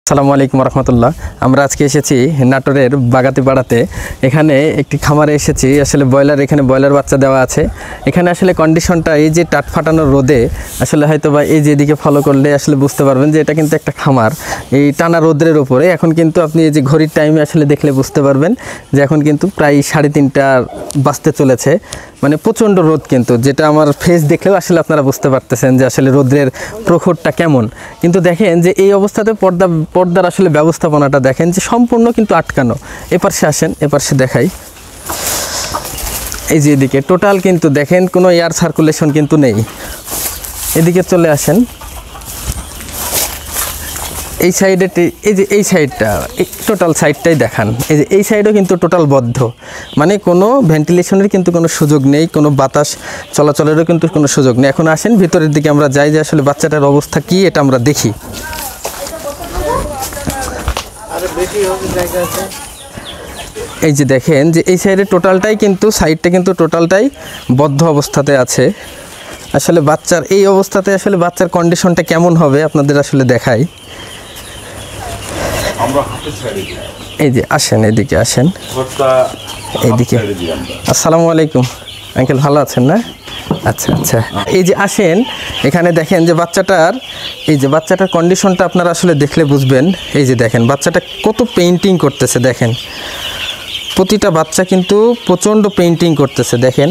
আসসালামু আলাইকুম রহমতুল্লাহ। আমরা আজকে এসেছি নাটোরের বাগাতিপাড়াতে। এখানে একটি খামারে এসেছি। আসলে এখানে ব্রয়লার বাচ্চা দেওয়া আছে। এখানে আসলে কন্ডিশনটা এই যে টাট ফাটানোর রোদে আসলে হয়তো বা এই যে এদিকে ফলো করলে আসলে বুঝতে পারবেন যে এটা কিন্তু একটা খামার এই টানা রোদ্রের উপরে। এখন কিন্তু আপনি এই যে ঘড়ির টাইমে আসলে দেখলে বুঝতে পারবেন যে এখন কিন্তু প্রায় 3:30 বাজতে চলেছে। মানে প্রচণ্ড রোদ, কিন্তু যেটা আমার ফেস দেখলেও আসলে আপনারা বুঝতে পারতেছেন যে আসলে রোদ্রের প্রখরটা কেমন। কিন্তু দেখেন যে এই অবস্থাতে পর্দার আসলে ব্যবস্থাপনাটা দেখেন যে সম্পূর্ণ কিন্তু আটকানো। এপাশে আসেন, এপাশে দেখাই। এই যে এদিকে টোটাল কিন্তু দেখেন কোনো এয়ার সার্কুলেশন কিন্তু নেই। এদিকে চলে আসেন, এই সাইডে এই যে এই সাইডটা টোটাল সাইডটাই দেখান। এই যে এই সাইডও কিন্তু টোটাল বদ্ধ, মানে কোনো ভেন্টিলেশনের কিন্তু কোনো সুযোগ নেই, কোনো বাতাস চলাচলেরও কিন্তু কোনো সুযোগ নেই। এখন আসেন ভিতরের দিকে আমরা যাই যে আসলে বাচ্চাটার অবস্থা কী এটা আমরা দেখি। এই যে দেখেন যে এই সাইডে টোটালটাই কিন্তু সাইডটা কিন্তু টোটালটাই বদ্ধ অবস্থাতে আছে। আসলে বাচ্চার এই অবস্থাতে আসলে বাচ্চার কন্ডিশনটা কেমন হবে আপনাদের আসলে দেখাই। এই যে আসেন, এদিকে আসেন, এইদিকে। আসসালামু আলাইকুম আঙ্কেল, ভালো আছেন না? আচ্ছা আচ্ছা, এই যে আসেন এখানে দেখেন যে বাচ্চাটার কন্ডিশনটা আপনারা আসলে দেখলে বুঝবেন। এই যে দেখেন বাচ্চাটা কত পেইন্টিং করতেছে, দেখেন প্রতিটা বাচ্চা কিন্তু প্রচণ্ড পেইন্টিং করতেছে। দেখেন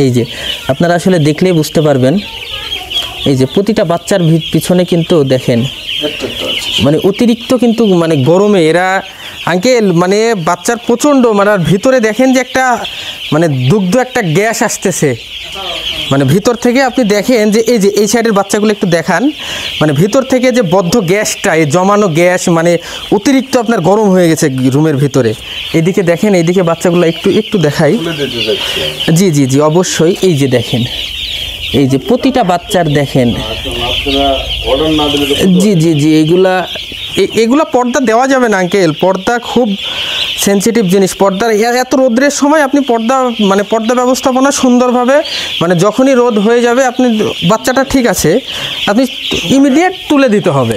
এই যে আপনারা আসলে দেখলেই বুঝতে পারবেন। এই যে প্রতিটা বাচ্চার পিছনে কিন্তু দেখেন মানে অতিরিক্ত কিন্তু মানে গরমে এরা আঙ্কেল মানে বাচ্চার প্রচণ্ড মানে ভিতরে দেখেন যে একটা মানে দুগ্ধ একটা গ্যাস আসতেছে মানে ভিতর থেকে। আপনি দেখেন যে এই সাইডের বাচ্চাগুলো একটু দেখান, মানে ভিতর থেকে যে বদ্ধ গ্যাসটা, এই জমানো গ্যাস মানে অতিরিক্ত আপনার গরম হয়ে গেছে রুমের ভিতরে। এদিকে দেখেন, এইদিকে বাচ্চাগুলো একটু দেখাই। জি জি জি অবশ্যই। এই যে দেখেন এই যে প্রতিটা বাচ্চার দেখেন, জি জি জি এগুলা পর্দা দেওয়া যাবে না আঙ্কেল। পর্দা খুব সেন্সিটিভ জিনিস। পর্দার এত রোদ্রের সময় আপনি পর্দা ব্যবস্থাপনা সুন্দরভাবে মানে যখনই রোদ হয়ে যাবে আপনি বাচ্চাটা ঠিক আছে আপনি ইমিডিয়েট তুলে দিতে হবে।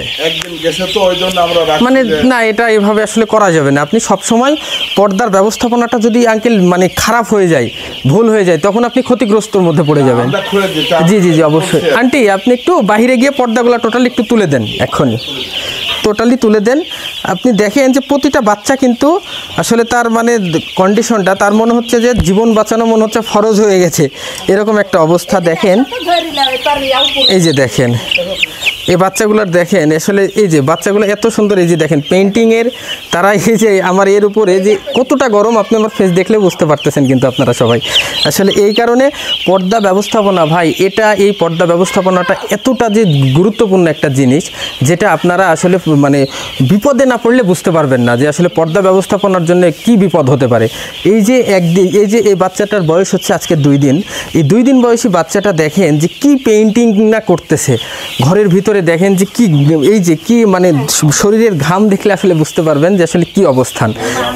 মানে না, এটা এভাবে আসলে করা যাবে না। আপনি সবসময় পর্দার ব্যবস্থাপনাটা যদি আঙ্কেল মানে খারাপ হয়ে যায়, ভুল হয়ে যায়, তখন আপনি ক্ষতিগ্রস্তর মধ্যে পড়ে যাবেন। জি জি জি অবশ্যই। আন্টি আপনি একটু বাইরে গিয়ে পর্দাগুলো টোটালি একটু তুলে দেন, এক্ষুনি টোটালি তুলে দেন। আপনি দেখেন যে প্রতিটা বাচ্চা কিন্তু আসলে তার মানে কন্ডিশনটা তার মনে হচ্ছে যে জীবন বাঁচানো মনে হচ্ছে ফরজ হয়ে গেছে, এরকম একটা অবস্থা। দেখেন এই যে দেখেন এই বাচ্চাগুলোর দেখেন আসলে এই যে বাচ্চাগুলো এত সুন্দর। এই যে দেখেন পেইন্টিংয়ের তারা এই যে আমার এর উপরে যে কতটা গরম আপনি আমার ফেস দেখলে বুঝতে পারতেছেন কিন্তু আপনারা সবাই। আসলে এই কারণে পর্দা ব্যবস্থাপনা ভাই, এই পর্দা ব্যবস্থাপনাটা এতটা যে গুরুত্বপূর্ণ একটা জিনিস যেটা আপনারা আসলে মানে বিপদে না পড়লে বুঝতে পারবেন না যে আসলে পর্দা ব্যবস্থাপনার জন্য কি বিপদ হতে পারে। এই বাচ্চাটার বয়স হচ্ছে আজকে 2 দিন। এই 2 দিন বয়সী বাচ্চাটা দেখেন যে কি পেইন্টিং না করতেছে ঘরের ভিতরে। দেখেন যে কি মানে শরীরের ঘাম দেখলে আসলে বুঝতে পারবেন যে আসলে কি অবস্থান।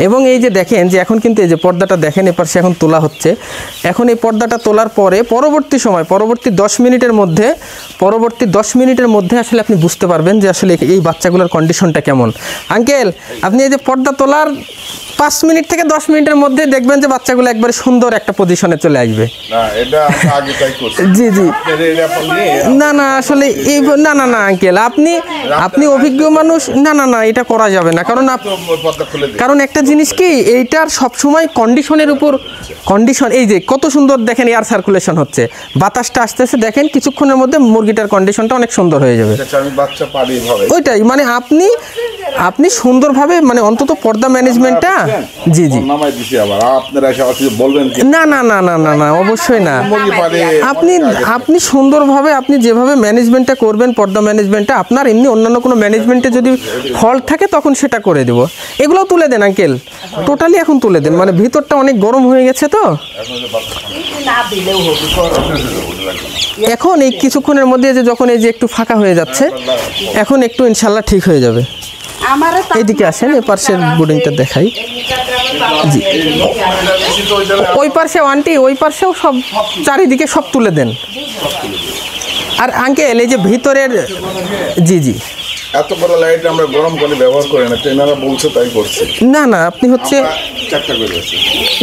এবং এই যে দেখেন যে এখন কিন্তু এই যে পর্দাটা দেখেন এপাশে সে এখন তোলা হচ্ছে। এখন এই পর্দাটা তোলার পরে পরবর্তী 10 মিনিটের মধ্যে আসলে আপনি বুঝতে পারবেন যে আসলে এই বাচ্চাগুলোর কন্ডিশনটা কেমন। আঙ্কেল আপনি এই যে পর্দা তোলার 5 মিনিট থেকে 10 মিনিটের মধ্যে দেখবেন যে বাচ্চাগুলো একবারে সুন্দর একটা পজিশনে চলে আসবে। জি জি না আসলে না আঙ্কেল আপনি অভিজ্ঞ মানুষ। না এটা করা যাবে না, কারণ একটা জিনিস কি এইটার সবসময় কন্ডিশনের উপর কন্ডিশন। এই যে কত সুন্দর দেখেন এয়ার সার্কুলেশন হচ্ছে, বাতাসটা আসতেছে। দেখেন কিছুক্ষণের মধ্যে মুরগিটার কন্ডিশনটা অনেক সুন্দর হয়ে যাবে। ওইটাই মানে আপনি সুন্দরভাবে মানে অন্তত পর্দা ম্যানেজমেন্টটা। জি জি না অবশ্যই না। আপনি সুন্দরভাবে আপনি যেভাবে ম্যানেজমেন্টটা করবেন পর্দা ম্যানেজমেন্টটা, আপনার এমনি অন্যান্য কোনো ম্যানেজমেন্টে যদি ফল্ট থাকে তখন সেটা করে দেবো। এগুলোও তুলে দেন আঙ্কেল, টোটালি এখন তুলে দেন। মানে ভিতরটা অনেক গরম হয়ে গেছে তো এখন এই কিছুক্ষণের মধ্যে যে যখন এই যে একটু ফাঁকা হয়ে যাচ্ছে এখন একটু ইনশাল্লাহ ঠিক হয়ে যাবে। এইদিকে আসেন, এ পাশের বোর্ডিংটা দেখাই। জি ওই পাশেও আন্টি, ওই পাশেও সব চারিদিকে সব তুলে দেন। আর আঙ্কেল এই যে ভিতরের জি জি এত বড় লাইট আমরা গরমকালে ব্যবহার করি না, তেনারা বলছে তাই করছে। না না, আপনি হচ্ছে চারটা করে আছে।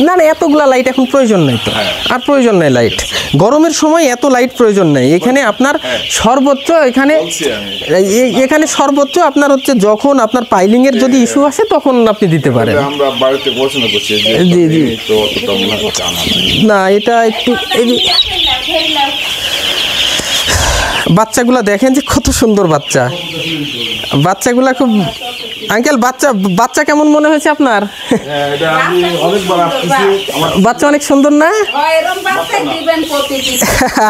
না না, এতগুলা লাইট এখন প্রয়োজন নেই তো, আর প্রয়োজন নেই লাইট। গরমের সময় এত লাইট প্রয়োজন নেই। এখানে আপনার সর্বোচ্চ এখানে সর্বোচ্চ আপনার হচ্ছে যখন আপনার পাইলিংয়ের যদি ইস্যু আসে তখন আপনি দিতে পারেন। আমরা বাড়িতে পড়াশোনা করছি, জি জি, তো অতটা মনে হয় জানা নাই। না এটা একটু বাচ্চাগুলা দেখেন যে কত সুন্দর বাচ্চা, বাচ্চাগুলা খুব। আঙ্কেল বাচ্চা কেমন মনে হয়েছে আপনার? বাচ্চা অনেক সুন্দর না?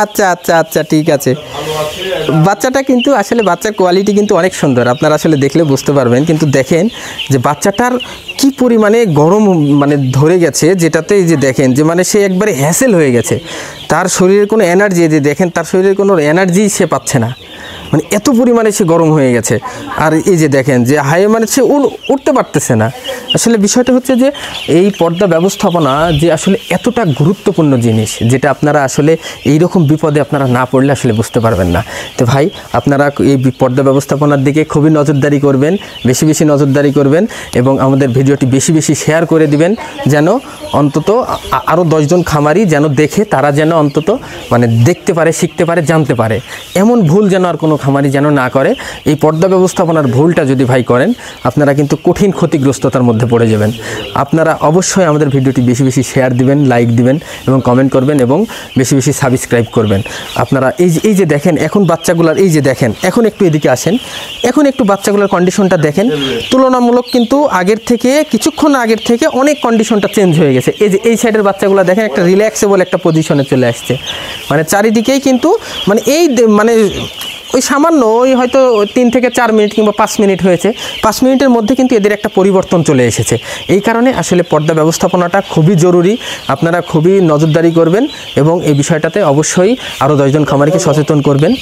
আচ্ছা আচ্ছা আচ্ছা, ঠিক আছে। বাচ্চাটা কিন্তু আসলে বাচ্চার কোয়ালিটি কিন্তু অনেক সুন্দর, আপনারা আসলে দেখলে বুঝতে পারবেন। কিন্তু দেখেন যে বাচ্চাটার কি পরিমাণে গরম মানে ধরে গেছে, যেটাতে যে দেখেন যে মানে সে একবারে হ্যাসেল হয়ে গেছে, তার শরীরের কোনো এনার্জি, যে দেখেন তার শরীরের কোনো এনার্জি সে পাচ্ছে না, মানে এত পরিমাণে সে গরম হয়ে গেছে। আর এই যে দেখেন যে মানে সে উঠতে পারতেছে না। আসলে বিষয়টা হচ্ছে যে এই পর্দা ব্যবস্থাপনা যে আসলে এতটা গুরুত্বপূর্ণ জিনিস, যেটা আপনারা আসলে এই রকম বিপদে আপনারা না পড়লে আসলে বুঝতে পারবেন না। তো ভাই, আপনারা এই পর্দা ব্যবস্থাপনার দিকে খুবই নজরদারি করবেন, বেশি বেশি নজরদারি করবেন, এবং আমাদের ভিডিওটি বেশি বেশি শেয়ার করে দিবেন, যেন অন্তত আরও 10 জন খামারি যেন দেখে, তারা যেন অন্তত মানে দেখতে পারে, শিখতে পারে, জানতে পারে। এমন ভুল যেন আর কোনো খামারি যেন না করে। এই পর্দা ব্যবস্থাপনার ভুলটা যদি ভাই করেন, আপনারা কিন্তু কঠিন ক্ষতিগ্রস্ততার মধ্যে পড়ে যাবেন। আপনারা অবশ্যই আমাদের ভিডিওটি বেশি বেশি শেয়ার দিবেন, লাইক দিবেন এবং কমেন্ট করবেন, এবং বেশি বেশি সাবস্ক্রাইব করবেন। আপনারা এই যে দেখেন এখন বাচ্চাগুলার, এই যে দেখেন, এখন একটু এদিকে আসেন, এখন একটু বাচ্চাগুলোর কন্ডিশনটা দেখেন। তুলনামূলক কিন্তু আগের থেকে, কিছুক্ষণ আগের থেকে অনেক কন্ডিশনটা চেঞ্জ হয়ে গেছে। এই যে এই সাইডের বাচ্চাগুলো দেখেন, একটা রিল্যাক্সেবল একটা পজিশনে চলে আসছে, মানে চারিদিকেই কিন্তু মানে মানে ওই সামান্য ওই হয়তো 3 থেকে 4 মিনিট কিংবা 5 মিনিট হয়েছে, 5 মিনিটের মধ্যে কিন্তু এদের একটা পরিবর্তন চলে এসেছে। এই কারণে আসলে পর্দা ব্যবস্থাপনাটা খুবই জরুরি, আপনারা খুবই নজরদারি করবেন, এবং এই বিষয়টাতে অবশ্যই আরও 10 জন খামারিকে সচেতন করবেন।